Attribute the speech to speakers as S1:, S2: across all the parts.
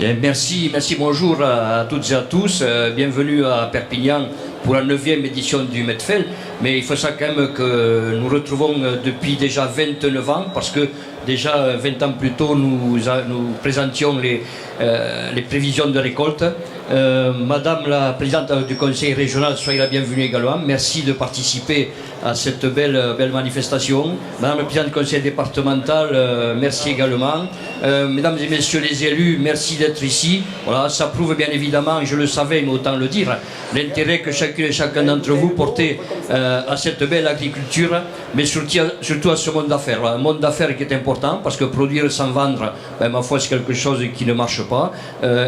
S1: Merci, bonjour à toutes et à tous. Bienvenue à Perpignan pour la 9e édition du Medfel. Mais il faut savoir quand même que nous retrouvons depuis déjà 29 ans, parce que déjà 20 ans plus tôt, nous présentions les prévisions de récolte. Madame la présidente du conseil régional, soyez la bienvenue également. Merci de participer à cette belle manifestation. Madame la présidente du conseil départemental, merci également. Mesdames et messieurs les élus, merci d'être ici. Voilà, ça prouve bien évidemment, je le savais, mais autant le dire, l'intérêt que chacune et chacun d'entre vous portez à cette belle agriculture, mais surtout à ce monde d'affaires. Un monde d'affaires qui est important, parce que produire sans vendre, ma foi, c'est quelque chose qui ne marche pas.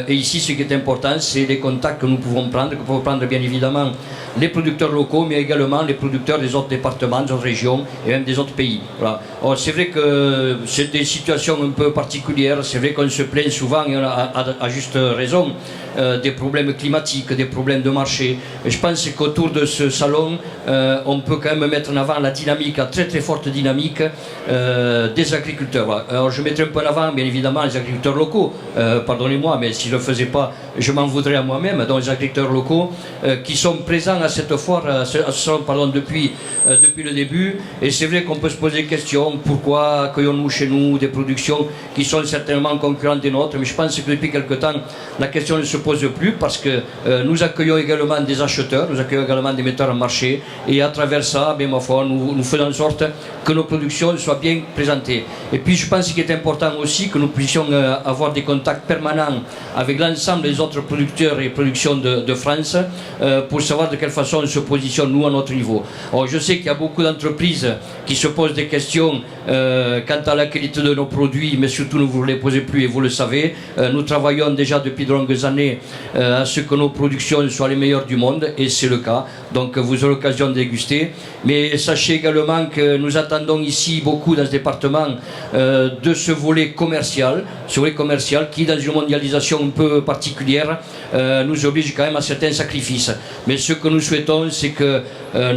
S1: Et ici, ce qui est important, c'est les contacts que nous pouvons prendre bien évidemment les producteurs locaux, mais également les producteurs des autres départements, des autres régions et même des autres pays. Voilà. C'est vrai que c'est des situations un peu particulières, c'est vrai qu'on se plaint souvent, à juste raison, des problèmes climatiques, des problèmes de marché. Et je pense qu'autour de ce salon, on peut quand même mettre en avant la dynamique, la très très forte dynamique des agriculteurs. Voilà. Alors je mettrai un peu en avant, bien évidemment, les agriculteurs locaux, pardonnez-moi, mais si je ne le faisais pas, je m'en voudrais à moi-même, donc les agriculteurs locaux qui sont présents à cette foire, depuis le début. Et c'est vrai qu'on peut se poser des questions, pourquoi accueillons-nous chez nous des productions qui sont certainement concurrentes des nôtres, mais je pense que depuis quelque temps, la question ne se pose plus, parce que nous accueillons également des acheteurs, nous accueillons également des metteurs en marché, et à travers ça, ma foi, nous faisons en sorte que nos productions soient bien présentées. Et puis je pense qu'il est important aussi que nous puissions avoir des contacts permanents avec l'ensemble des autres producteurs et productions de France, pour savoir de quelle façon on se positionne nous à notre niveau. Alors, je sais qu'il y a beaucoup d'entreprises qui se posent des questions quant à la qualité de nos produits, mais surtout ne vous les posez plus, et vous le savez. Nous travaillons déjà depuis de longues années à ce que nos productions soient les meilleures du monde, et c'est le cas. Donc vous aurez l'occasion de déguster. Mais sachez également que nous attendons ici beaucoup dans ce département de ce volet commercial qui, dans une mondialisation un peu particulière, nous oblige quand même à certains sacrifices. Mais ce que nous souhaitons, c'est que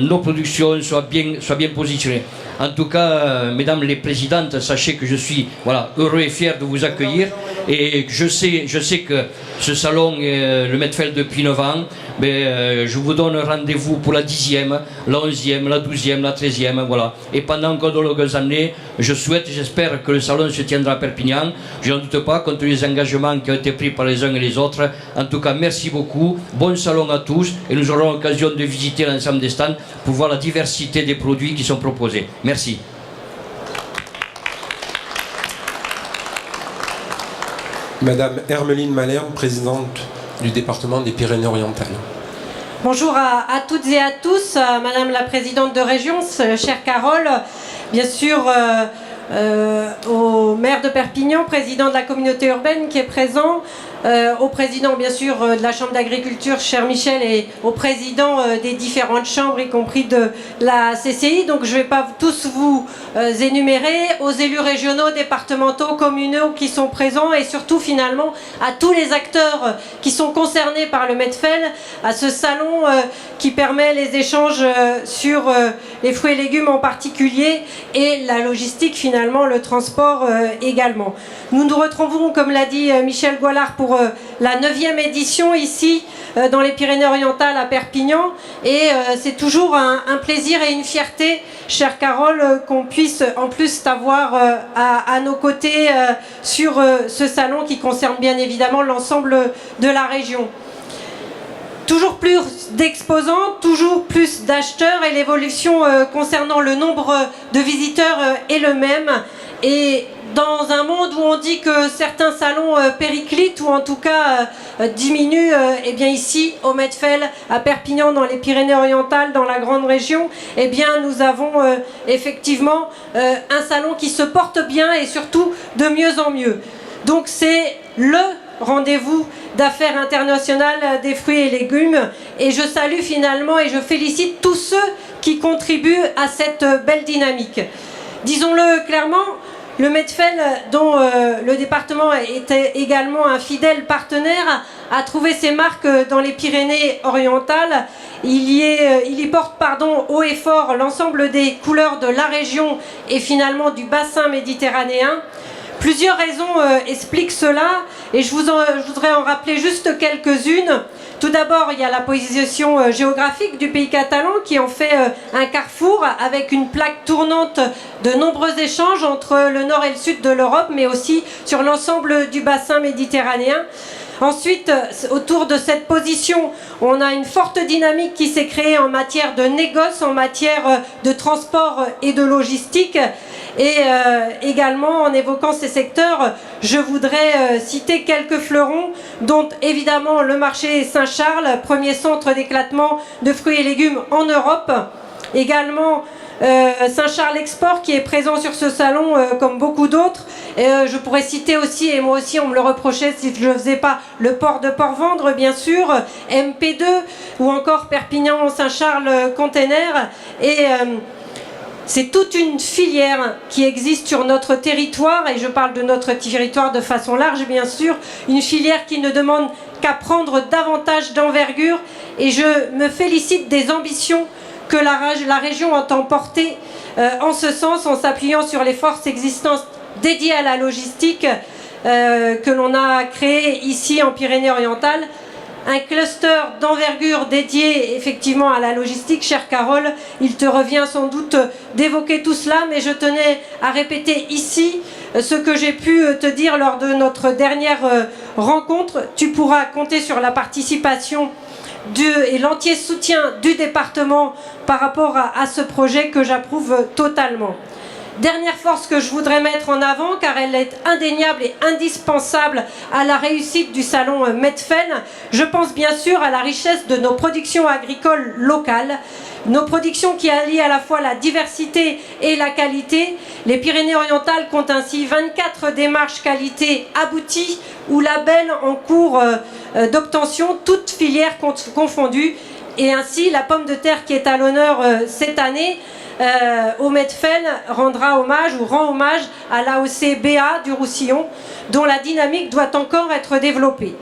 S1: nos productions soient bien positionnées. En tout cas, mesdames les présidentes, sachez que je suis heureux et fier de vous accueillir, et je sais que ce salon est le Medfel depuis 9 ans, mais je vous donne rendez-vous pour la 10e, la 11e, la 12e, la 13e, voilà. Et pendant encore de longues années, j'espère que le salon se tiendra à Perpignan. Je n'en doute pas, compte tenu des engagements qui ont été pris par les uns et les autres. En tout cas, merci beaucoup, bon salon à tous, et nous aurons l'occasion de visiter l'ensemble des stands pour voir la diversité des produits qui sont proposés. Merci.
S2: Madame Hermeline Malherbe, présidente du département des Pyrénées-Orientales.
S3: Bonjour à toutes et à tous, Madame la présidente de région, chère Carole, bien sûr au maire de Perpignan, président de la communauté urbaine qui est présent, au président bien sûr de la chambre d'agriculture, cher Michel, et au président des différentes chambres, y compris de la CCI. Donc je ne vais pas tous vous énumérer, aux élus régionaux, départementaux, communaux qui sont présents, et surtout finalement à tous les acteurs qui sont concernés par le Medfel, à ce salon qui permet les échanges sur les fruits et légumes en particulier, et la logistique finalement, le transport également. Nous nous retrouvons, comme l'a dit Michel Goualard, pour la 9e édition ici dans les Pyrénées-Orientales à Perpignan, et c'est toujours un plaisir et une fierté, chère Carole, qu'on puisse en plus t'avoir à nos côtés sur ce salon qui concerne bien évidemment l'ensemble de la région. Toujours plus d'exposants, toujours plus d'acheteurs, et l'évolution concernant le nombre de visiteurs est le même. Et dans un monde où on dit que certains salons périclitent, ou en tout cas diminuent, et bien ici au Medfel, à Perpignan, dans les Pyrénées-Orientales, dans la grande région, eh bien nous avons effectivement un salon qui se porte bien, et surtout de mieux en mieux. Donc c'est le rendez-vous d'affaires internationales des fruits et légumes, et je salue finalement et je félicite tous ceux qui contribuent à cette belle dynamique. Disons-le clairement, le Medfel, dont le département était également un fidèle partenaire, a trouvé ses marques dans les Pyrénées-Orientales. Il y porte haut et fort l'ensemble des couleurs de la région et finalement du bassin méditerranéen. Plusieurs raisons expliquent cela et je voudrais en rappeler juste quelques-unes. Tout d'abord, il y a la position géographique du pays catalan qui en fait un carrefour avec une plaque tournante de nombreux échanges entre le nord et le sud de l'Europe, mais aussi sur l'ensemble du bassin méditerranéen. Ensuite, autour de cette position, on a une forte dynamique qui s'est créée en matière de négoce, en matière de transport et de logistique. Et également, en évoquant ces secteurs, je voudrais citer quelques fleurons, dont évidemment le marché Saint-Charles, premier centre d'éclatement de fruits et légumes en Europe. Également, Saint-Charles Export qui est présent sur ce salon comme beaucoup d'autres. Je pourrais citer aussi, et moi aussi on me le reprochait si je ne faisais pas, le port de Port-Vendre bien sûr, MP2 ou encore Perpignan-Saint-Charles Container. Et c'est toute une filière qui existe sur notre territoire, et je parle de notre territoire de façon large bien sûr, une filière qui ne demande qu'à prendre davantage d'envergure, et je me félicite des ambitions que la région entend porter en ce sens, en s'appuyant sur les forces existantes dédiées à la logistique que l'on a créé ici en Pyrénées-Orientales. Un cluster d'envergure dédié effectivement à la logistique. Chère Carole, il te revient sans doute d'évoquer tout cela, mais je tenais à répéter ici ce que j'ai pu te dire lors de notre dernière rencontre. Tu pourras compter sur la participation et l'entier soutien du département par rapport à ce projet que j'approuve totalement. Dernière force que je voudrais mettre en avant, car elle est indéniable et indispensable à la réussite du salon Medfen. Je pense bien sûr à la richesse de nos productions agricoles locales, nos productions qui allient à la fois la diversité et la qualité. Les Pyrénées-Orientales comptent ainsi 24 démarches qualité abouties ou labels en cours d'obtention, toutes filières confondues. Et ainsi, la pomme de terre qui est à l'honneur cette année au Medfen rend hommage à l'AOC BA du Roussillon, dont la dynamique doit encore être développée.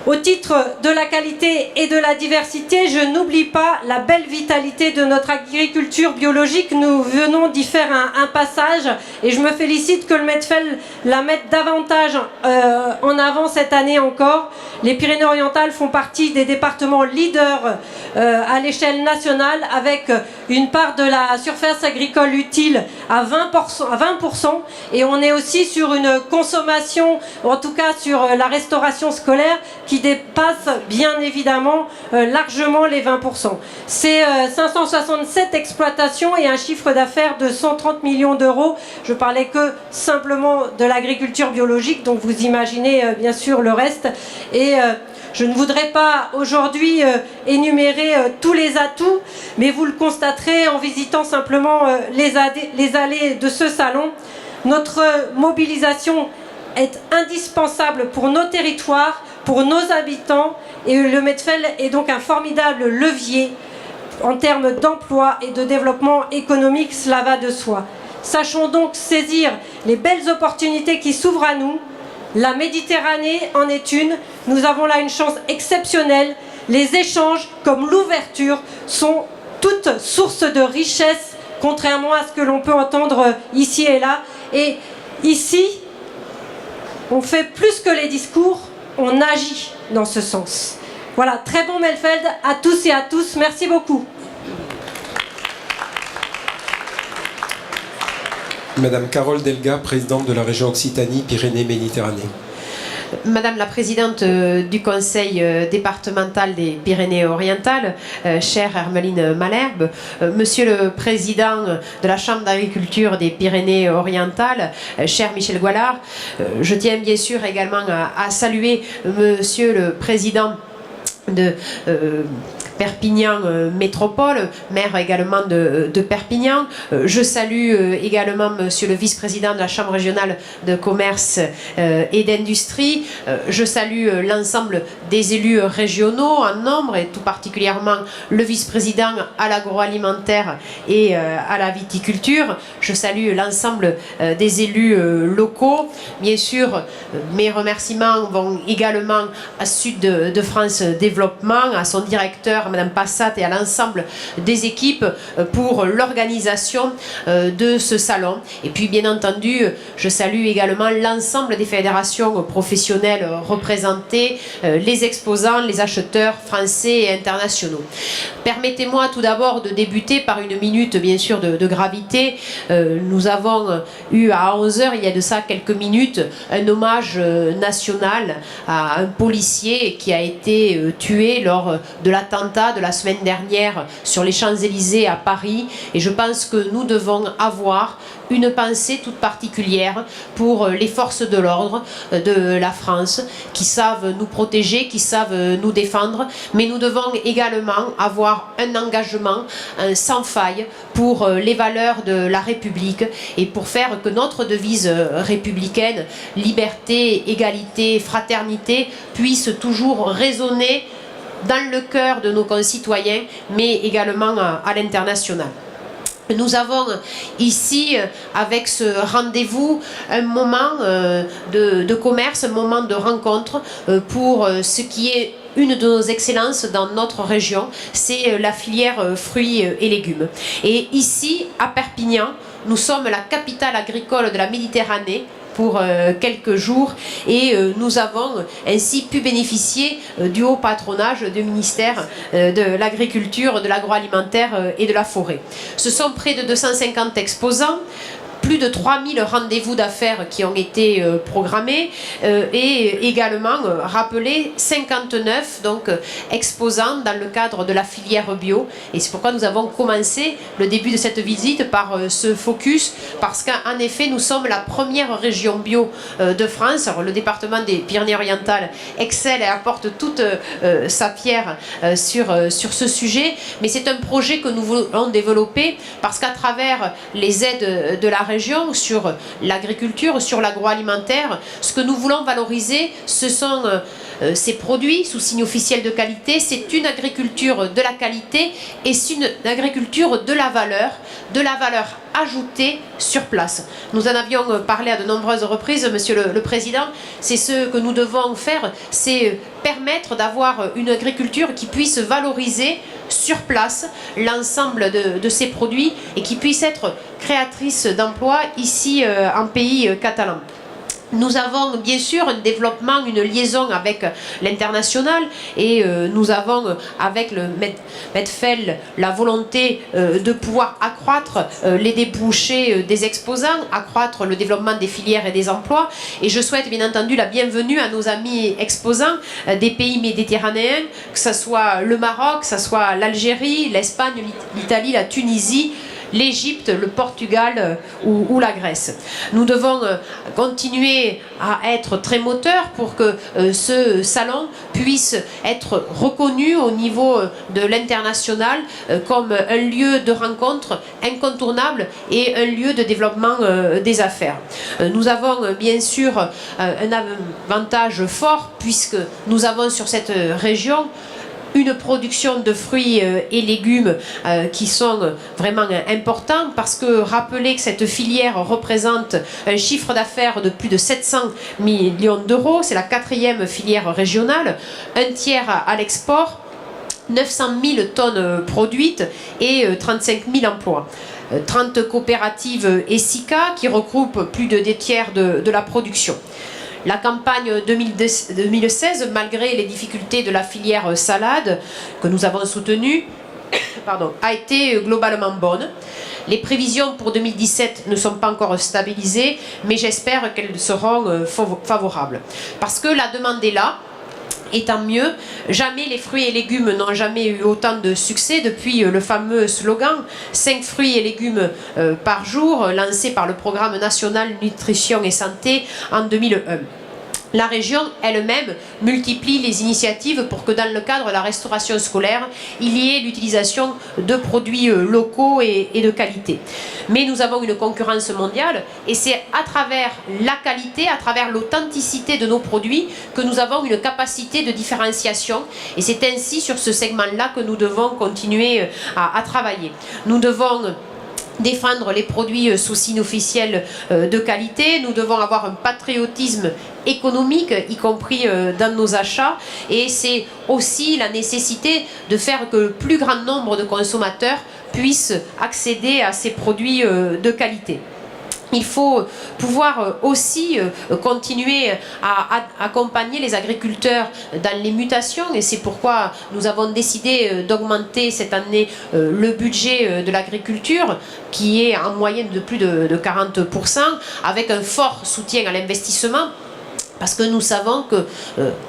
S3: Au titre de la qualité et de la diversité, je n'oublie pas la belle vitalité de notre agriculture biologique. Nous venons d'y faire un passage et je me félicite que le Medfen la mette davantage en avant cette année encore. Les Pyrénées-Orientales font partie des départements leaders à l'échelle nationale, avec une part de la surface agricole utile à 20%, et on est aussi sur une consommation, en tout cas sur la restauration scolaire, qui dépasse bien évidemment largement les 20%. C'est 567 exploitations et un chiffre d'affaires de 130 millions d'euros. Je parlais que simplement de l'agriculture biologique, donc vous imaginez bien sûr le reste. Et je ne voudrais pas aujourd'hui énumérer tous les atouts, mais vous le constaterez en visitant simplement les allées de ce salon. Notre mobilisation est indispensable pour nos territoires, pour nos habitants, et le Medfen est donc un formidable levier en termes d'emploi et de développement économique, cela va de soi. Sachons donc saisir les belles opportunités qui s'ouvrent à nous. La Méditerranée en est une. Nous avons là une chance exceptionnelle. Les échanges, comme l'ouverture, sont toutes sources de richesse, contrairement à ce que l'on peut entendre ici et là. Et ici, on fait plus que les discours, on agit dans ce sens. Voilà, très bon Medfen à tous et à tous. Merci beaucoup.
S2: Madame Carole Delga, présidente de la région Occitanie-Pyrénées-Méditerranée.
S4: Madame la présidente du conseil départemental des Pyrénées-Orientales, chère Hermeline Malherbe, monsieur le président de la Chambre d'agriculture des Pyrénées-Orientales, cher Michel Goualard, je tiens bien sûr également à saluer monsieur le président de Perpignan Métropole, maire également de Perpignan. Je salue également monsieur le vice-président de la Chambre régionale de commerce et d'industrie. Je salue l'ensemble des élus régionaux en nombre, et tout particulièrement le vice-président à l'agroalimentaire et à la viticulture. Je salue l'ensemble des élus locaux. Bien sûr, mes remerciements vont également à Sud de France Développement, à son directeur à Madame Passat et à l'ensemble des équipes pour l'organisation de ce salon. Et puis bien entendu, je salue également l'ensemble des fédérations professionnelles représentées, les exposants, les acheteurs français et internationaux. Permettez-moi tout d'abord de débuter par une minute bien sûr de gravité. Nous avons eu à 11h, il y a de ça quelques minutes, un hommage national à un policier qui a été tué lors de l'attentat de la semaine dernière sur les Champs-Élysées à Paris. Et je pense que nous devons avoir une pensée toute particulière pour les forces de l'ordre de la France qui savent nous protéger, qui savent nous défendre, mais nous devons également avoir un engagement sans faille pour les valeurs de la République et pour faire que notre devise républicaine, liberté, égalité, fraternité, puisse toujours résonner dans le cœur de nos concitoyens, mais également à l'international. Nous avons ici, avec ce rendez-vous, un moment de commerce, un moment de rencontre pour ce qui est une de nos excellences dans notre région, c'est la filière fruits et légumes. Et ici, à Perpignan, nous sommes la capitale agricole de la Méditerranée pour quelques jours et nous avons ainsi pu bénéficier du haut patronage du ministère de l'Agriculture, de l'Agroalimentaire et de la Forêt. Ce sont près de 250 exposants, plus de 3000 rendez-vous d'affaires qui ont été programmés et également rappelé 59 exposants dans le cadre de la filière bio. Et c'est pourquoi nous avons commencé le début de cette visite par ce focus, parce qu'en effet nous sommes la première région bio de France. Alors, le département des Pyrénées-Orientales excelle et apporte toute sa pierre sur ce sujet, mais c'est un projet que nous voulons développer parce qu'à travers les aides de la région sur l'agriculture, sur l'agroalimentaire, ce que nous voulons valoriser, ce sont ces produits sous signe officiel de qualité. C'est une agriculture de la qualité et c'est une agriculture de la valeur ajoutée sur place. Nous en avions parlé à de nombreuses reprises, Monsieur le Président. C'est ce que nous devons faire, c'est permettre d'avoir une agriculture qui puisse valoriser sur place l'ensemble de ces produits et qui puisse être créatrice d'emplois ici en pays catalan. Nous avons bien sûr un développement, une liaison avec l'international et nous avons avec le Medfel la volonté de pouvoir accroître les débouchés des exposants, accroître le développement des filières et des emplois. Et je souhaite bien entendu la bienvenue à nos amis exposants des pays méditerranéens, que ce soit le Maroc, que ce soit l'Algérie, l'Espagne, l'Italie, la Tunisie, l'Égypte, le Portugal ou la Grèce. Nous devons continuer à être très moteurs pour que ce salon puisse être reconnu au niveau de l'international comme un lieu de rencontre incontournable et un lieu de développement des affaires. Nous avons bien sûr un avantage fort puisque nous avons sur cette région une production de fruits et légumes qui sont vraiment importants, parce que rappelez que cette filière représente un chiffre d'affaires de plus de 700 millions d'euros, c'est la 4e filière régionale, un tiers à l'export, 900 000 tonnes produites et 35 000 emplois. 30 coopératives ESICA qui regroupent plus de 2 tiers de la production. La campagne 2016, malgré les difficultés de la filière salade que nous avons soutenue, a été globalement bonne. Les prévisions pour 2017 ne sont pas encore stabilisées, mais j'espère qu'elles seront favorables. Parce que la demande est là. Et tant mieux, jamais les fruits et légumes n'ont jamais eu autant de succès depuis le fameux slogan 5 fruits et légumes par jour, lancé par le programme national nutrition et santé en 2001. La région elle-même multiplie les initiatives pour que dans le cadre de la restauration scolaire, il y ait l'utilisation de produits locaux et de qualité. Mais nous avons une concurrence mondiale et c'est à travers la qualité, à travers l'authenticité de nos produits que nous avons une capacité de différenciation et c'est ainsi sur ce segment-là que nous devons continuer à travailler. Nous devons défendre les produits sous signe officiel de qualité. Nous devons avoir un patriotisme économique, y compris dans nos achats. Et c'est aussi la nécessité de faire que le plus grand nombre de consommateurs puissent accéder à ces produits de qualité. Il faut pouvoir aussi continuer à accompagner les agriculteurs dans les mutations et c'est pourquoi nous avons décidé d'augmenter cette année le budget de l'agriculture qui est en moyenne de plus de 40% avec un fort soutien à l'investissement. Parce que nous savons que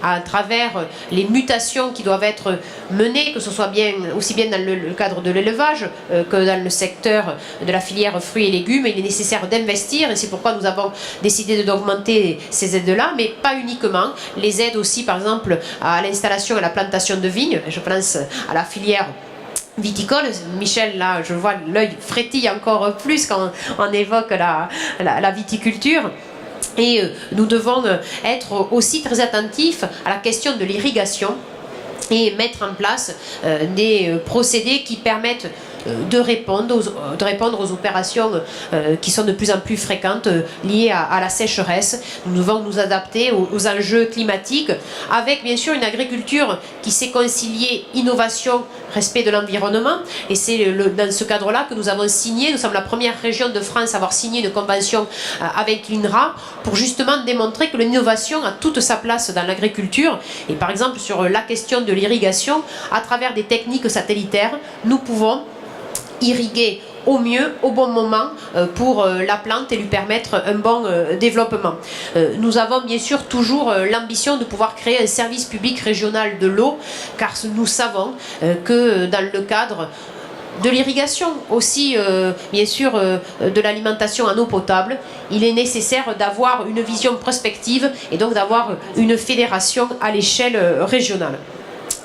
S4: à travers les mutations qui doivent être menées, que ce soit aussi bien dans le cadre de l'élevage que dans le secteur de la filière fruits et légumes, il est nécessaire d'investir et c'est pourquoi nous avons décidé d'augmenter ces aides-là, mais pas uniquement. Les aides aussi, par exemple, à l'installation et à la plantation de vignes, je pense à la filière viticole. Michel, là, je vois l'œil frétille encore plus quand on évoque la viticulture. Et nous devons être aussi très attentifs à la question de l'irrigation et mettre en place des procédés qui permettent de répondre aux opérations qui sont de plus en plus fréquentes liées à la sécheresse. Nous devons nous adapter aux enjeux climatiques avec bien sûr une agriculture qui sait concilier innovation, respect de l'environnement et c'est dans ce cadre-là que nous avons signé, nous sommes la première région de France à avoir signé une convention avec l'INRA pour justement démontrer que l'innovation a toute sa place dans l'agriculture et par exemple sur la question de l'irrigation, à travers des techniques satellitaires, nous pouvons irriguer au mieux, au bon moment pour la plante et lui permettre un bon développement. Nous avons bien sûr toujours l'ambition de pouvoir créer un service public régional de l'eau car nous savons que dans le cadre de l'irrigation, aussi bien sûr de l'alimentation en eau potable, il est nécessaire d'avoir une vision prospective et donc d'avoir une fédération à l'échelle régionale.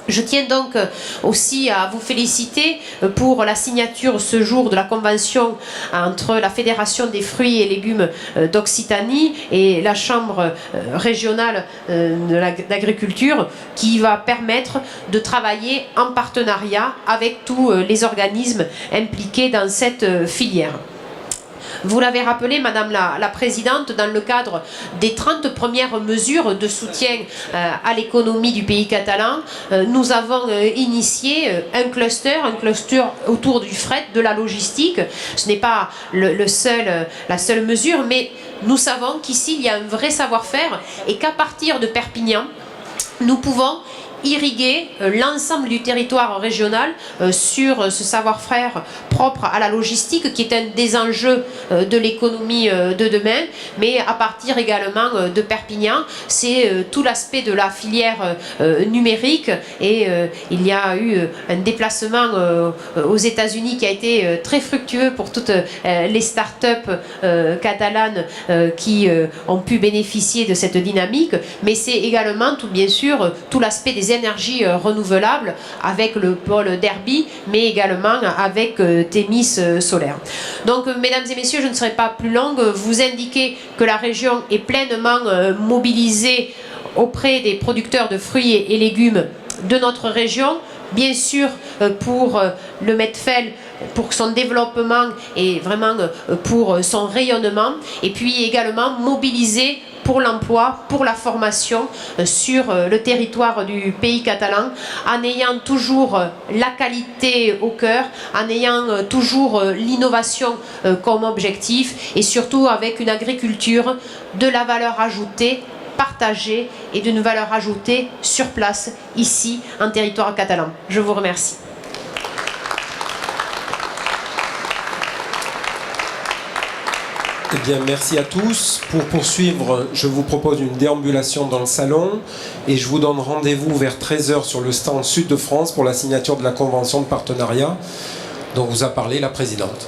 S4: Je tiens donc aussi à vous féliciter pour la signature ce jour de la convention entre la Fédération des fruits et légumes d'Occitanie et la Chambre régionale d'agriculture qui va permettre de travailler en partenariat avec tous les organismes impliqués dans cette filière. Vous l'avez rappelé, Madame la Présidente, dans le cadre des 30 premières mesures de soutien à l'économie du pays catalan, nous avons initié un cluster autour du fret, de la logistique. Ce n'est pas la seule mesure, mais nous savons qu'ici, il y a un vrai savoir-faire et qu'à partir de Perpignan, nous pouvons irriguer l'ensemble du territoire régional sur ce savoir-faire propre à la logistique qui est un des enjeux de l'économie de demain, mais à partir également de Perpignan, c'est tout l'aspect de la filière numérique et il y a eu un déplacement aux États-Unis qui a été très fructueux pour toutes les start-up catalanes qui ont pu bénéficier de cette dynamique, mais c'est également bien sûr tout l'aspect des énergies renouvelables avec le pôle Derby, mais également avec Thémis solaire. Donc, mesdames et messieurs, je ne serai pas plus longue. Vous indiquez que la région est pleinement mobilisée auprès des producteurs de fruits et légumes de notre région. Bien sûr, pour le Medfel, pour son développement et vraiment pour son rayonnement. Et puis également mobiliser pour l'emploi, pour la formation sur le territoire du pays catalan, en ayant toujours la qualité au cœur, en ayant toujours l'innovation comme objectif et surtout avec une agriculture de la valeur ajoutée partagée et d'une valeur ajoutée sur place, ici, en territoire catalan. Je vous remercie.
S2: Eh bien, merci à tous. Pour poursuivre, je vous propose une déambulation dans le salon et je vous donne rendez-vous vers 13 h sur le stand Sud de France pour la signature de la convention de partenariat dont vous a parlé la présidente.